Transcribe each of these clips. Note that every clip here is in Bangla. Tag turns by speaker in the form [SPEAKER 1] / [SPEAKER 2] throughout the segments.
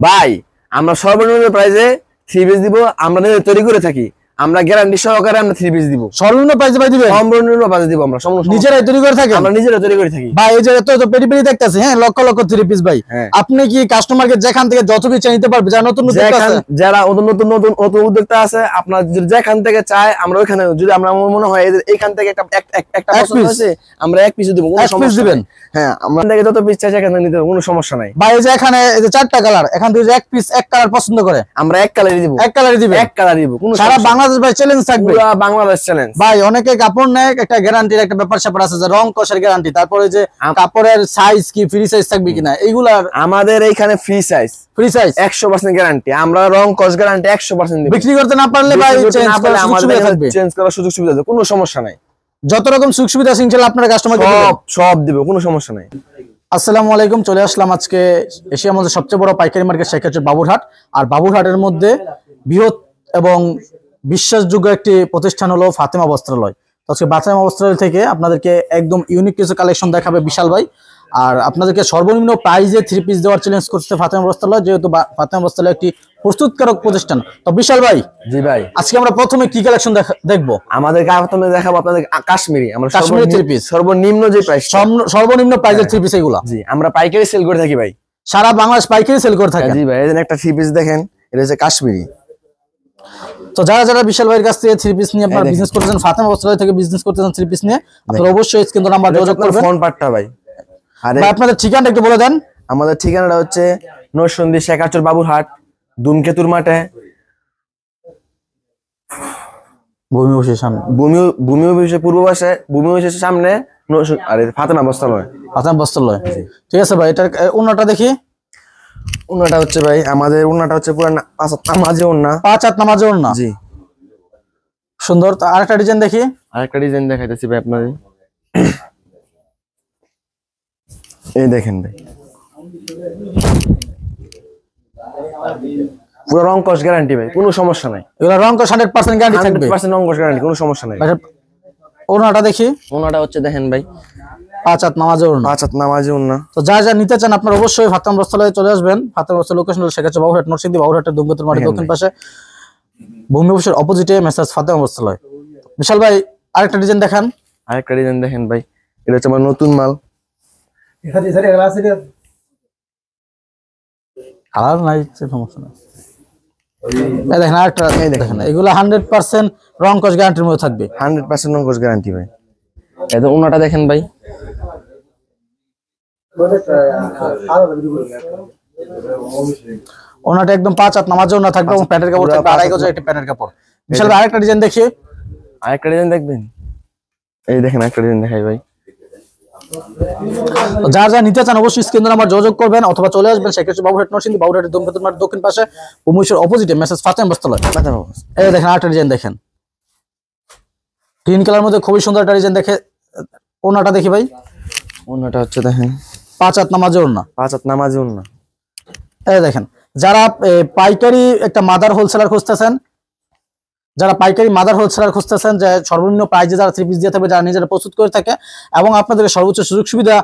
[SPEAKER 1] ভাই আমরা সর্বনিম্ন প্রাইসে 3 পিস দিব, আমরা নিজে তৈরি করে থাকি, আমরা গ্যারান্টি সহকারে আমরা 3 পিস দিব।
[SPEAKER 2] সর্বনিম্ন প্রাইসে ভাই দিবেন?
[SPEAKER 1] সর্বনিম্ন প্রাইসে দিব, আমরা
[SPEAKER 2] নিজেরাই তৈরি করে থাকি,
[SPEAKER 1] আমরা নিজেরাই তৈরি করে থাকি
[SPEAKER 2] ভাই। এই যে তো পেরি পেরি দেখতেছি, হ্যাঁ, লক্ষ লক্ষ 3 পিস ভাই। আপনি কি কাস্টমারকে যেখান থেকে যত পিস নিতে পারবে, যারা নতুন
[SPEAKER 1] যারা নতুন উদ্যোক্তা আছে, আপনার যেখান থেকে চায় আমরা ওইখানে, যদি আমরা মনে হয় এইখান থেকে একটা পছন্দ আছে আমরা এক পিস দিব, কোনো সমস্যা দিবেন। হ্যাঁ, আমরা থেকে যত পিস চাই সেখান থেকে নিতে কোনো সমস্যা নাই
[SPEAKER 2] ভাই। এই যে এখানে এই যে 4টা কালার, এখান থেকে এক পিস এক কালার পছন্দ করে
[SPEAKER 1] আমরা এক কালারই দিব,
[SPEAKER 2] এক কালারই দিব,
[SPEAKER 1] এক কালারই দিব। কোনো
[SPEAKER 2] সারা বাংলাদেশ ভাই চ্যালেঞ্জ থাকবে,
[SPEAKER 1] পুরো বাংলাদেশ চ্যালেঞ্জ
[SPEAKER 2] ভাই। অনেকে কাপড় নেয়, একটা গ্যারান্টির একটা ব্যাপার স্যাপার আছে, যে রং কষের গ্যারান্টি, তারপরে যে কাপড়ের সাইজ কি ফ্রি সাইজ থাকবে কিনা, এইগুলার
[SPEAKER 1] আমাদের এইখানে ফ্রি সাইজ 100% গ্যারান্টি, আমরা রং কস গ্যারান্টি 100% দিব।
[SPEAKER 2] বিক্রি করতে না পারলে ভাই
[SPEAKER 1] চেঞ্জ করার সুযোগ সুবিধা আছে, কোনো সমস্যা নাই।
[SPEAKER 2] যত রকম সুযোগ সুবিধা আছে ইনশাআল্লাহ আপনারা কাস্টমারকে
[SPEAKER 1] সব দিব, কোনো সমস্যা নাই।
[SPEAKER 2] আসসালামু আলাইকুম, চলে আসলাম আজকে এশিয়ার মধ্যে সবচেয়ে বড় পাইকারি মার্কেট শেখাচ্ছে বাবুরহাট। আর বাবুরহাটের মধ্যে বৃহৎ এবং বিশ্বাসযোগ্য একটি প্রতিষ্ঠান হলো ফাতেমা বস্ত্রালয়। তো আজকে ফাতেমা বস্ত্রালয় থেকে আপনাদেরকে একদম ইউনিক কিছু কালেকশন দেখাবে বিশাল ভাই। আর আপনাদেরকে সর্বনিম্ন প্রাইজে 3 পিস দেওয়ার চ্যালেঞ্জ করছে ফাতেমা বস্ত্রালয়, যেহেতু ফাতেমা বস্ত্রালয় একটি প্রস্তুতকারক প্রতিষ্ঠান। তো বিশাল ভাই,
[SPEAKER 1] জি ভাই,
[SPEAKER 2] আজকে আমরা প্রথমে কি কালেকশন দেখবো?
[SPEAKER 1] আমাদের প্রথমে দেখাবো আপনাদের কাশ্মীরি, আমরা
[SPEAKER 2] কাশ্মীরি 3 পিস,
[SPEAKER 1] সর্বনিম্ন যে প্রাইস,
[SPEAKER 2] সর্বনিম্ন প্রাইজের 3 পিস এগুলা।
[SPEAKER 1] জি, আমরা পাইকারি সেল করে থাকি ভাই,
[SPEAKER 2] সারা বাংলাদেশ পাইকারি সেল করে থাকি।
[SPEAKER 1] জি ভাই, এই একটা 3 পিস দেখেন, এটা হচ্ছে কাশ্মীরি।
[SPEAKER 2] তো যারা যারা বিশাল ভাইয়ের কাছ থেকে 3 পিস নিয়ে আপনারা বিজনেস করতেছেন, ফাতেমা বস্ত্রালয় থেকে বিজনেস করতেছেন 3 পিস নিয়ে, আপনারা অবশ্যই স্ক্রিন নাম্বার যোগাযোগ করবেন।
[SPEAKER 1] ফোন পাট্টা ভাই।
[SPEAKER 2] আর আপনাদের ঠিকানাটা একটু বলে দেন।
[SPEAKER 1] আমাদের ঠিকানাটা হচ্ছে নরসিংদী শেখাচর বাবুরহাট, ধূমকেতুর মাঠে,
[SPEAKER 2] ভূমি অফিসের সামনে,
[SPEAKER 1] ভূমি অফিসের পূর্ব পাশে, ভূমি অফিসের সামনে ফাতেমা বস্ত্রালয়।
[SPEAKER 2] ফাতেমা বস্ত্রালয়, ঠিক আছে ভাই। এটার ওন্নাটা দেখি।
[SPEAKER 1] ওন্নাটা হচ্ছে ভাই, আমাদের ওন্নাটা হচ্ছে পুরো 5 হাত নামাজে ওন্না,
[SPEAKER 2] 5 হাত নামাজে ওন্না।
[SPEAKER 1] জি,
[SPEAKER 2] সুন্দর। তো আরেকটা ডিজাইন দেখি,
[SPEAKER 1] আরেকটা ডিজাইন দেখাইতেছি ভাই আপনাদের। এই দেখেন ভাই, পুরো রং কস গ্যারান্টি ভাই, কোনো সমস্যা নাই।
[SPEAKER 2] এগুলা রং কস 100% গ্যারান্টি থাকবে,
[SPEAKER 1] 100% রং কস গ্যারান্টি, কোনো সমস্যা নাই।
[SPEAKER 2] ওন্নাটা দেখি।
[SPEAKER 1] ওন্নাটা হচ্ছে দেখেন ভাই,
[SPEAKER 2] 5 হাত নামাজে ওন্না,
[SPEAKER 1] 5 হাত নামাজে ওন্না।
[SPEAKER 2] তো যা যা নিতে চান আপনারা অবশ্যই ফাতেমা বস্ত্রালয়ে চলে আসবেন। ফাতেমা বস্ত্রালয় লোকেশন হলো শেখাচ্ছে বাবুরহাট, নরসিংদী বাবুরহাটের ধূমকেতুর মাঠের দক্ষিণ পাশে, ভূমি অফিসের অপোজিটে মেসাজ ফাতেমা বস্ত্রালয়। বিশাল ভাই, আরেকটা ডিজাইন দেখান।
[SPEAKER 1] আরেকটা ডিজাইন দেখেন ভাই, এটা হচ্ছে আমার নতুন মাল।
[SPEAKER 2] কালার নাই, সমস্যা নাই। এই দেখেন আরেকটা, এই দেখেন, এগুলো 100% রং কস গ্যারান্টির মধ্যে থাকবে,
[SPEAKER 1] 100% রং কস গ্যারান্টি ভাই। এটা ওন্নাটা দেখেন ভাই,
[SPEAKER 2] ওনাটা একদম 5 হাত নামাজে ওনা থাকবে এবং প্যান্টের কাপড় থাকবে 2.5 গজ একটা প্যান্টের কাপড়। বিশাল ভাই, আরেকটা ডিজাইন দেখি।
[SPEAKER 1] আরেকটা ডিজাইন দেখবেন, এই দেখেন আরেকটা ডিজাইন দেখাই ভাই।
[SPEAKER 2] যা যা নিতে চান অবশ্যই স্ক্রিন নাম্বার যোগাযোগ করবেন, অথবা চলে আসবেন শেখাচ্ছে বাবুরহাট, নরসিংদী বাবুরহাটের ধূমকেতুর মাঠের দক্ষিণ পাশে, ভূমি অফিসের অপোজিটে মেসাজ ফাতেমা বস্ত্রালয়। এই দেখেন আরেকটা ডিজাইন দেখেন, গ্রিন কালার মধ্যে খুবই সুন্দর একটা ডিজাইন দেখে। ওনাটা দেখি ভাই,
[SPEAKER 1] ওন্নাটা হচ্ছে দেখেন
[SPEAKER 2] 5 হাত নামাজে ওনা,
[SPEAKER 1] 5 হাত নামাজে ওন্না।
[SPEAKER 2] এই দেখেন, যারা পাইকারি একটা মাদার হোলসেলার খুঁজতেছেন, যারা পাইকারি মাদার হোলসেলার খুঁজতেছেন, যে সর্বনিম্ন প্রাইজে যারা 3 পিস দিয়ে থাকবে, যারা নিজেরা প্রস্তুত করে থাকে এবং আপনাদের সর্বোচ্চ সুযোগ সুবিধা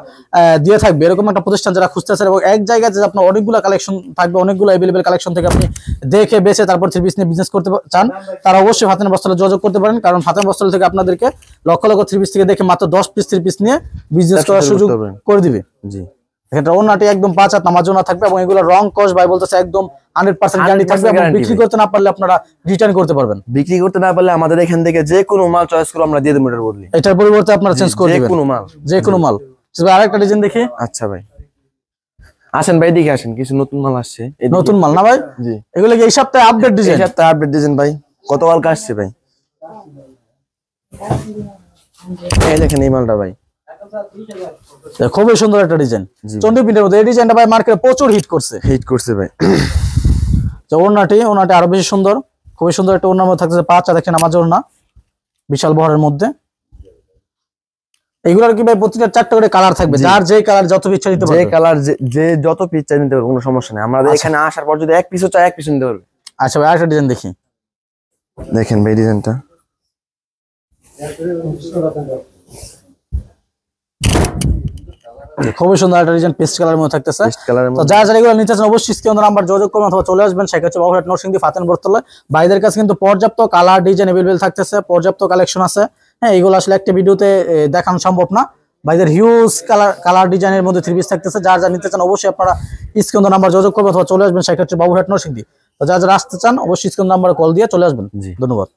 [SPEAKER 2] দিয়ে থাকবে, এরকম একটা প্রতিষ্ঠান যারা খুঁজতেছেন, এবং এক জায়গায় যে আপনার অনেকগুলো কালেকশন থাকবে, অনেকগুলো অ্যাভেলেবেল কালেকশন থেকে আপনি দেখে বেছে তারপর 3 পিস নিয়ে বিজনেস করতে চান, তারা অবশ্যই ফাতেমা বস্ত্রালয়ে যোগাযোগ করতে পারেন। কারণ ফাতেমা বস্ত্রালয় থেকে আপনাদেরকে লক্ষ লক্ষ 3 পিস থেকে দেখে মাত্র 10 পিস 3 পিস নিয়ে বিজনেস করার সুযোগ করে দিবে।
[SPEAKER 1] জি,
[SPEAKER 2] এটা ওন্নাটি একদম 5 হাত নামাজ ওন্না থাকবে, এবং এগুলো রং কস ভাই বলতেছে একদম 100% গ্যারান্টি থাকবে, এবং বিক্রি করতে না পারলে আপনারা রিটার্ন করতে পারবেন।
[SPEAKER 1] বিক্রি করতে না পারলে আমাদের এখান থেকে যে কোনো মাল চয়েস করে আমরা দিয়ে দেব, এটার বদলে
[SPEAKER 2] এটার পরিবর্তে আপনারা চেঞ্জ করে দিবেন, যে কোনো মাল। আরেকটা ডিজাইন দেখি।
[SPEAKER 1] আচ্ছা ভাই, আসেন ভাই, দেখে আসেন, কিছু নতুন মাল আসছে।
[SPEAKER 2] নতুন মাল না ভাই?
[SPEAKER 1] জি,
[SPEAKER 2] এগুলো কি এই সপ্তাহে আপডেট ডিজাইন?
[SPEAKER 1] এই সপ্তাহে আপডেট ডিজাইন ভাই, গতকালকে আসছে ভাই। এই দেখেন এই মালটা ভাই,
[SPEAKER 2] খুবই সুন্দর একটা ডিজাইন, চন্ডী প্রিন্টের মধ্যে। এই ডিজাইনটা ভাই মার্কেটে প্রচুর হিট করছে ভাই। তো ওন্নাটি আরো বেশি সুন্দর, খুবই সুন্দর একটা ওন্নার মধ্যে থাকছে 5 হাত দেখেন নামাজে ওন্না, বিশাল বহরের মধ্যে। এগুলোর কি ভাই প্রতিটা 4টা করে কালার থাকবে, যার যে কালার যত ইচ্ছা নিতে পারবে,
[SPEAKER 1] যে কালার যে যত পিস চাই নিতে পারবে, কোনো সমস্যা নেই। আমাদের এখানে আসার পর যদি এক পিসও চাই, এক পিস নিতে পারবে।
[SPEAKER 2] আচ্ছা ভাই, আরেকটা ডিজাইন দেখি।
[SPEAKER 1] দেখেন ভাই ডিজাইনটা,
[SPEAKER 2] খুবই সুন্দর একটা ডিজাইন পেস্ট কালারের মধ্যে থাকতেছে। তো যারা যারা এগুলো নিতে চান অবশ্যই স্ক্রিনে নাম্বার যোগাযোগ করুন অথবা চলে আসবেন সেক্ষেত্রে বাবুরহাট নরসিংদী ফাতেন বরতলা। ভাইদের কাছে কিন্তু পর্যাপ্ত কালার ডিজাইন अवेलेबल থাকতেছে, পর্যাপ্ত কালেকশন আছে। হ্যাঁ, এগুলো আসলে একটা ভিডিওতে দেখানো সম্ভব না। ভাইদের হিউজ কালার ডিজাইনের মধ্যে থ্রি পিস থাকতেছে। যারা যারা নিতে চান অবশ্যই আপনারা স্ক্রিনে নাম্বার যোগাযোগ করবেন অথবা চলে আসবেন সেক্ষেত্রে বাবুরহাট নরসিংদী। তো যারা যারা আসতে চান অবশ্যই স্ক্রিনে নাম্বারে কল দিয়ে চলে আসবেন। ধন্যবাদ।